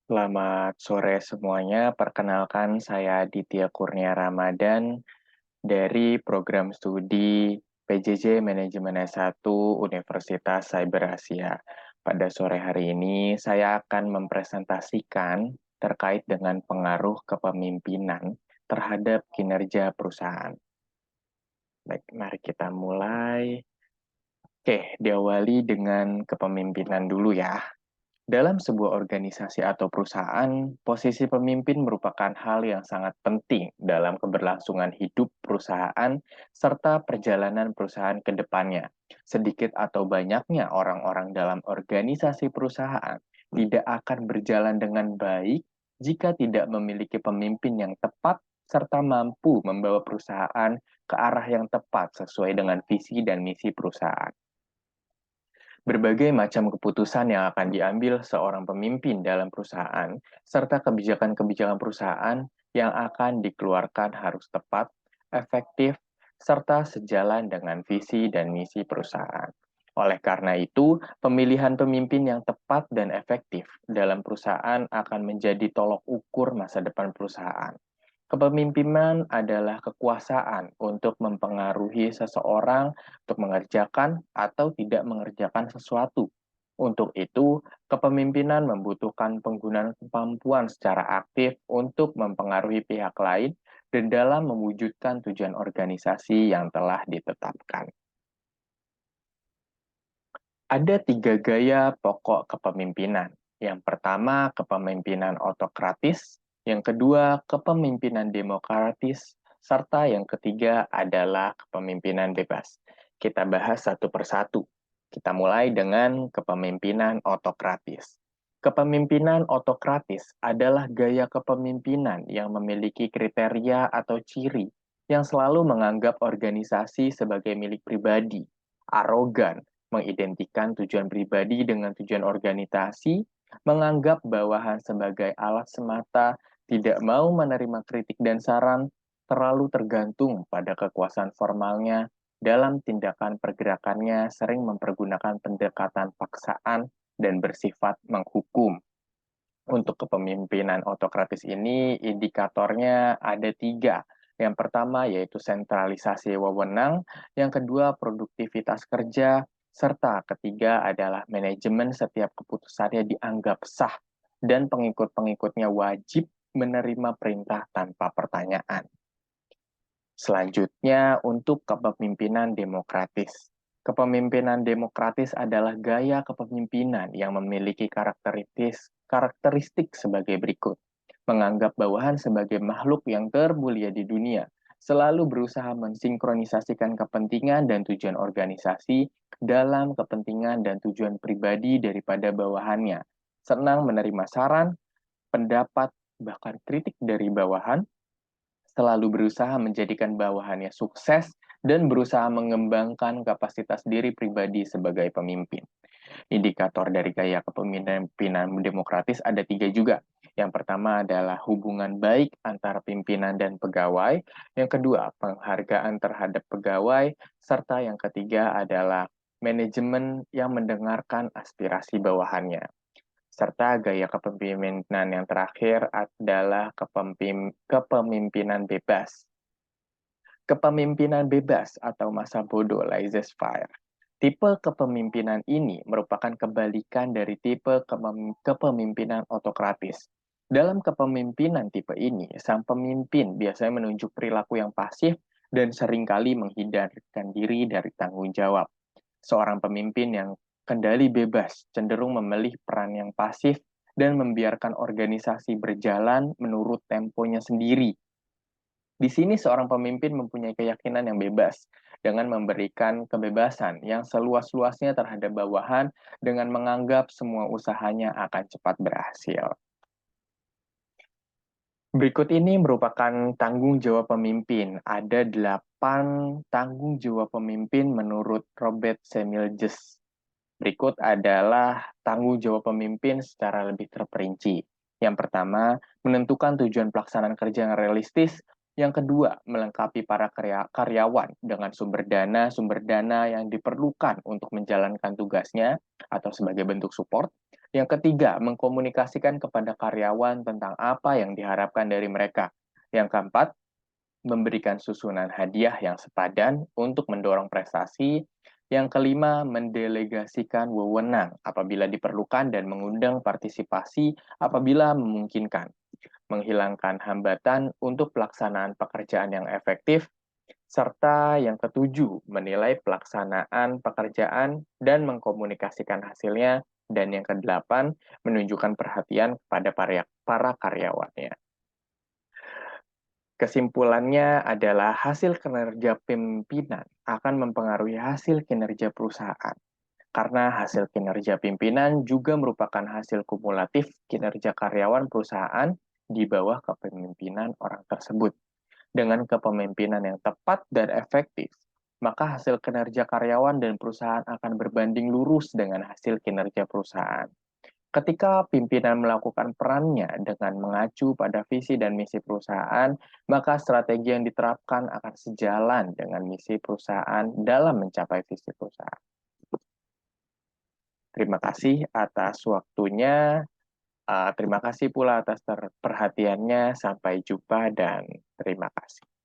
Selamat sore semuanya. Perkenalkan saya Ditya Kurnia Ramadan dari program studi PJJ Manajemen S1 Universitas Cyber Asia. Pada sore hari ini saya akan mempresentasikan terkait dengan pengaruh kepemimpinan terhadap kinerja perusahaan. Baik, mari kita mulai. Oke, diawali dengan kepemimpinan dulu ya. Dalam sebuah organisasi atau perusahaan, posisi pemimpin merupakan hal yang sangat penting dalam keberlangsungan hidup perusahaan serta perjalanan perusahaan ke depannya. Sedikit atau banyaknya orang-orang dalam organisasi perusahaan tidak akan berjalan dengan baik jika tidak memiliki pemimpin yang tepat serta mampu membawa perusahaan ke arah yang tepat sesuai dengan visi dan misi perusahaan. Berbagai macam keputusan yang akan diambil seorang pemimpin dalam perusahaan, serta kebijakan-kebijakan perusahaan yang akan dikeluarkan harus tepat, efektif, serta sejalan dengan visi dan misi perusahaan. Oleh karena itu, pemilihan pemimpin yang tepat dan efektif dalam perusahaan akan menjadi tolok ukur masa depan perusahaan. Kepemimpinan adalah kekuasaan untuk mempengaruhi seseorang untuk mengerjakan atau tidak mengerjakan sesuatu. Untuk itu, kepemimpinan membutuhkan penggunaan kemampuan secara aktif untuk mempengaruhi pihak lain dan dalam mewujudkan tujuan organisasi yang telah ditetapkan. Ada tiga gaya pokok kepemimpinan. Yang pertama, kepemimpinan otokratis. Yang kedua, kepemimpinan demokratis. Serta yang ketiga adalah kepemimpinan bebas. Kita bahas satu persatu. Kita mulai dengan kepemimpinan otokratis. Kepemimpinan otokratis adalah gaya kepemimpinan yang memiliki kriteria atau ciri yang selalu menganggap organisasi sebagai milik pribadi, arogan, mengidentikan tujuan pribadi dengan tujuan organisasi, menganggap bawahan sebagai alat semata, tidak mau menerima kritik dan saran, terlalu tergantung pada kekuasaan formalnya, dalam tindakan pergerakannya sering mempergunakan pendekatan paksaan dan bersifat menghukum. Untuk kepemimpinan otokratis ini, indikatornya ada tiga. Yang pertama yaitu sentralisasi wewenang, yang kedua produktivitas kerja, serta ketiga adalah manajemen setiap keputusannya dianggap sah dan pengikut-pengikutnya wajib menerima perintah tanpa pertanyaan. Selanjutnya, untuk kepemimpinan demokratis. Kepemimpinan demokratis adalah gaya kepemimpinan yang memiliki karakteristik sebagai berikut. Menganggap bawahan sebagai makhluk yang termulia di dunia, selalu berusaha mensinkronisasikan kepentingan dan tujuan organisasi dalam kepentingan dan tujuan pribadi daripada bawahannya. Senang menerima saran, pendapat, bahkan kritik dari bawahan, selalu berusaha menjadikan bawahannya sukses dan berusaha mengembangkan kapasitas diri pribadi sebagai pemimpin. Indikator dari gaya kepemimpinan demokratis ada tiga juga. Yang pertama adalah hubungan baik antara pimpinan dan pegawai. Yang kedua, penghargaan terhadap pegawai. Serta yang ketiga adalah manajemen yang mendengarkan aspirasi bawahannya. Serta gaya kepemimpinan yang terakhir adalah kepemimpinan bebas. Kepemimpinan bebas atau masa bodoh laissez-faire. Tipe kepemimpinan ini merupakan kebalikan dari tipe kepemimpinan otokratis. Dalam kepemimpinan tipe ini, sang pemimpin biasanya menunjuk perilaku yang pasif dan seringkali menghindarkan diri dari tanggung jawab. Seorang pemimpin yang kendali bebas cenderung memilih peran yang pasif dan membiarkan organisasi berjalan menurut temponya sendiri. Di sini seorang pemimpin mempunyai keyakinan yang bebas dengan memberikan kebebasan yang seluas-luasnya terhadap bawahan dengan menganggap semua usahanya akan cepat berhasil. Berikut ini merupakan tanggung jawab pemimpin. Ada 8 tanggung jawab pemimpin menurut Robert Semmelweis. Berikut adalah tanggung jawab pemimpin secara lebih terperinci. Yang pertama, menentukan tujuan pelaksanaan kerja yang realistis. Yang kedua, melengkapi para karyawan dengan sumber dana yang diperlukan untuk menjalankan tugasnya atau sebagai bentuk support. Yang ketiga, mengkomunikasikan kepada karyawan tentang apa yang diharapkan dari mereka. Yang keempat, memberikan susunan hadiah yang sepadan untuk mendorong prestasi. Yang kelima, mendelegasikan wewenang apabila diperlukan dan mengundang partisipasi apabila memungkinkan. Menghilangkan hambatan untuk pelaksanaan pekerjaan yang efektif. Serta yang ketujuh, menilai pelaksanaan pekerjaan dan mengkomunikasikan hasilnya. Dan yang kedelapan, menunjukkan perhatian kepada para karyawannya. Kesimpulannya adalah hasil kinerja pimpinan akan mempengaruhi hasil kinerja perusahaan. Karena hasil kinerja pimpinan juga merupakan hasil kumulatif kinerja karyawan perusahaan di bawah kepemimpinan orang tersebut. Dengan kepemimpinan yang tepat dan efektif, maka hasil kinerja karyawan dan perusahaan akan berbanding lurus dengan hasil kinerja perusahaan. Ketika pimpinan melakukan perannya dengan mengacu pada visi dan misi perusahaan, maka strategi yang diterapkan akan sejalan dengan misi perusahaan dalam mencapai visi perusahaan. Terima kasih atas waktunya. Terima kasih pula atas perhatiannya. Sampai jumpa dan terima kasih.